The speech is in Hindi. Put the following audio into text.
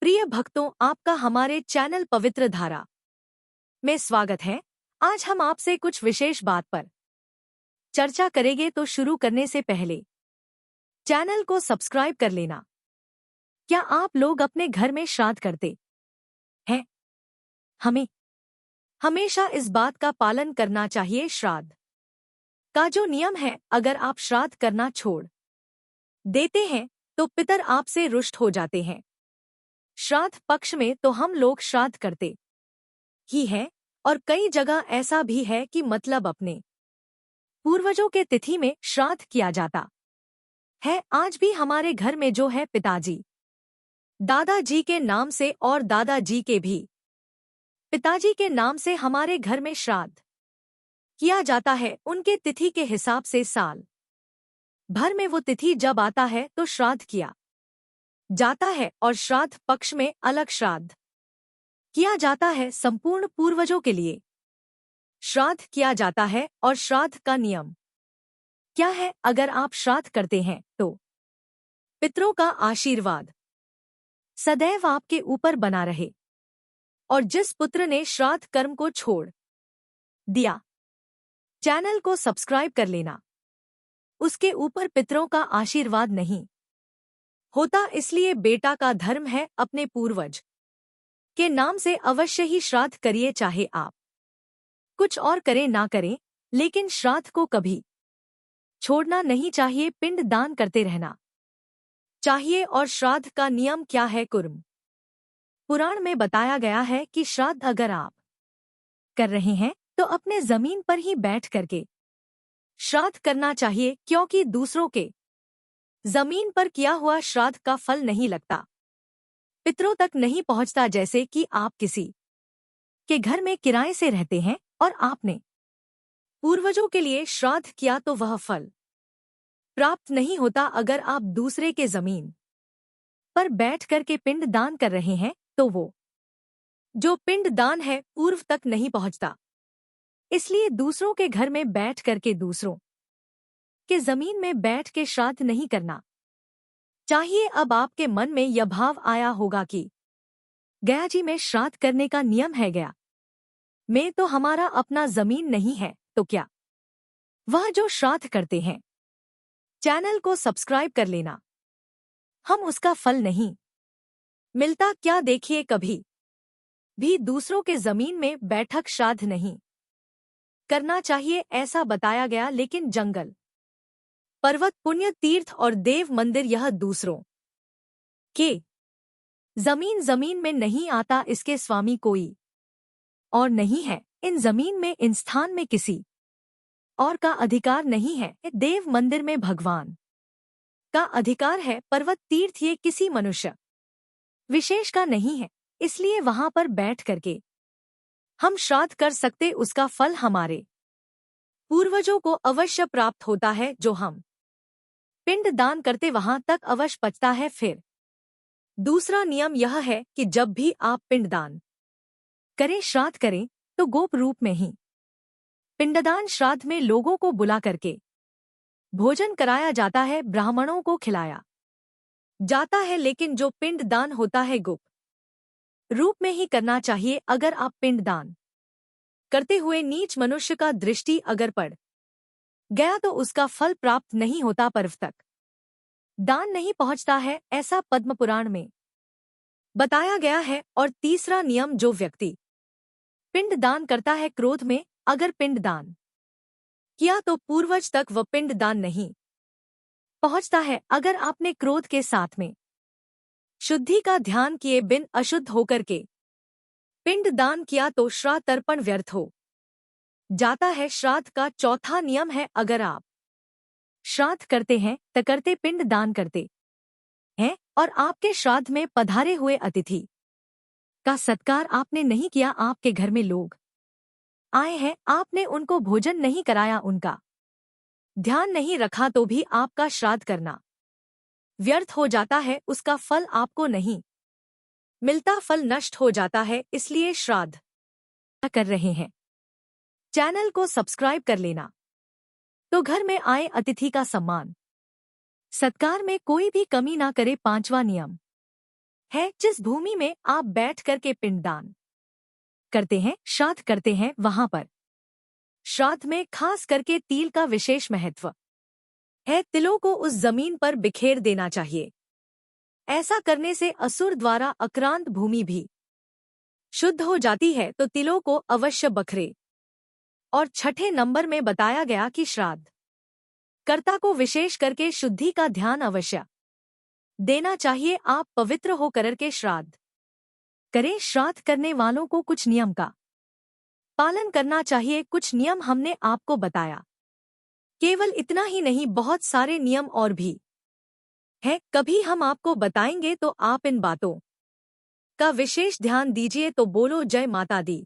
प्रिय भक्तों, आपका हमारे चैनल पवित्र धारा में स्वागत है। आज हम आपसे कुछ विशेष बात पर चर्चा करेंगे, तो शुरू करने से पहले चैनल को सब्सक्राइब कर लेना। क्या आप लोग अपने घर में श्राद्ध करते हैं? हमें हमेशा इस बात का पालन करना चाहिए। श्राद्ध का जो नियम है, अगर आप श्राद्ध करना छोड़ देते हैं तो पितर आपसे रुष्ट हो जाते हैं। श्राद्ध पक्ष में तो हम लोग श्राद्ध करते ही हैं, और कई जगह ऐसा भी है कि मतलब अपने पूर्वजों के तिथि में श्राद्ध किया जाता है। आज भी हमारे घर में जो है, पिताजी दादाजी के नाम से और दादाजी के भी पिताजी के नाम से हमारे घर में श्राद्ध किया जाता है। उनके तिथि के हिसाब से साल भर में वो तिथि जब आता है तो श्राद्ध किया जाता है, और श्राद्ध पक्ष में अलग श्राद्ध किया जाता है। संपूर्ण पूर्वजों के लिए श्राद्ध किया जाता है। और श्राद्ध का नियम क्या है? अगर आप श्राद्ध करते हैं तो पितरों का आशीर्वाद सदैव आपके ऊपर बना रहे, और जिस पुत्र ने श्राद्ध कर्म को छोड़ दिया, चैनल को सब्सक्राइब कर लेना। उसके ऊपर पितरों का आशीर्वाद नहीं होता, इसलिए बेटा का धर्म है अपने पूर्वज के नाम से अवश्य ही श्राद्ध करिए। चाहे आप कुछ और करें ना करें, लेकिन श्राद्ध को कभी छोड़ना नहीं चाहिए। पिंड दान करते रहना चाहिए। और श्राद्ध का नियम क्या है? कुर्म पुराण में बताया गया है कि श्राद्ध अगर आप कर रहे हैं तो अपने जमीन पर ही बैठ करके श्राद्ध करना चाहिए, क्योंकि दूसरों के जमीन पर किया हुआ श्राद्ध का फल नहीं लगता, पितरों तक नहीं पहुंचता। जैसे कि आप किसी के घर में किराए से रहते हैं और आपने पूर्वजों के लिए श्राद्ध किया, तो वह फल प्राप्त नहीं होता। अगर आप दूसरे के जमीन पर बैठ करके पिंड दान कर रहे हैं तो वो जो पिंड दान है पूर्व तक नहीं पहुंचता। इसलिए दूसरों के घर में बैठ करके, दूसरों के जमीन में बैठ के श्राद्ध नहीं करना चाहिए। अब आपके मन में यह भाव आया होगा कि गया जी में श्राद्ध करने का नियम है, गया में तो हमारा अपना जमीन नहीं है, तो क्या वह जो श्राद्ध करते हैं, चैनल को सब्सक्राइब कर लेना, हम उसका फल नहीं मिलता क्या? देखिए, कभी भी दूसरों के जमीन में बैठक श्राद्ध नहीं करना चाहिए, ऐसा बताया गया। लेकिन जंगल, पर्वत, पुण्य तीर्थ और देव मंदिर, यह दूसरों के जमीन में नहीं आता। इसके स्वामी कोई और नहीं है। इन जमीन में, इन स्थान में किसी और का अधिकार नहीं है। देव मंदिर में भगवान का अधिकार है। पर्वत तीर्थ ये किसी मनुष्य विशेष का नहीं है, इसलिए वहां पर बैठ करके हम श्राद्ध कर सकते। उसका फल हमारे पूर्वजों को अवश्य प्राप्त होता है। जो हम पिंड दान करते वहां तक अवश्य पचता है। फिर दूसरा नियम यह है कि जब भी आप पिंड दान करें, श्राद्ध करें, तो गोप रूप में ही पिंडदान श्राद्ध में लोगों को बुला करके भोजन कराया जाता है, ब्राह्मणों को खिलाया जाता है। लेकिन जो पिंड दान होता है, गोप रूप में ही करना चाहिए। अगर आप पिंड दान करते हुए नीच मनुष्य का दृष्टि अगर पड़ गया तो उसका फल प्राप्त नहीं होता, पर्व तक दान नहीं पहुंचता है, ऐसा पद्म पुराण में बताया गया है। और तीसरा नियम, जो व्यक्ति पिंड दान करता है क्रोध में, अगर पिंड दान किया तो पूर्वज तक वह पिंड दान नहीं पहुंचता है। अगर आपने क्रोध के साथ में शुद्धि का ध्यान किए बिन अशुद्ध होकर के पिंड दान किया तो श्राद्ध तर्पण व्यर्थ हो जाता है। श्राद्ध का चौथा नियम है, अगर आप श्राद्ध करते हैं, करते पिंड दान करते हैं, और आपके श्राद्ध में पधारे हुए अतिथि का सत्कार आपने नहीं किया, आपके घर में लोग आए हैं, आपने उनको भोजन नहीं कराया, उनका ध्यान नहीं रखा, तो भी आपका श्राद्ध करना व्यर्थ हो जाता है। उसका फल आपको नहीं मिलता, फल नष्ट हो जाता है। इसलिए श्राद्ध कर रहे हैं, चैनल को सब्सक्राइब कर लेना, तो घर में आए अतिथि का सम्मान सत्कार में कोई भी कमी ना करे। पांचवा नियम है जिस भूमि में आप बैठ करके पिंडदान करते हैं, श्राद्ध करते हैं, वहां पर श्राद्ध में खास करके तिल का विशेष महत्व है। तिलों को उस जमीन पर बिखेर देना चाहिए। ऐसा करने से असुर द्वारा आक्रांत भूमि भी शुद्ध हो जाती है। तो तिलों को अवश्य बखरे। और छठे नंबर में बताया गया कि श्राद्ध कर्ता को विशेष करके शुद्धि का ध्यान अवश्य देना चाहिए। आप पवित्र हो करके श्राद्ध करें। श्राद्ध करने वालों को कुछ नियम का पालन करना चाहिए। कुछ नियम हमने आपको बताया, केवल इतना ही नहीं, बहुत सारे नियम और भी हैं। कभी हम आपको बताएंगे तो आप इन बातों का विशेष ध्यान दीजिए। तो बोलो जय माता दी।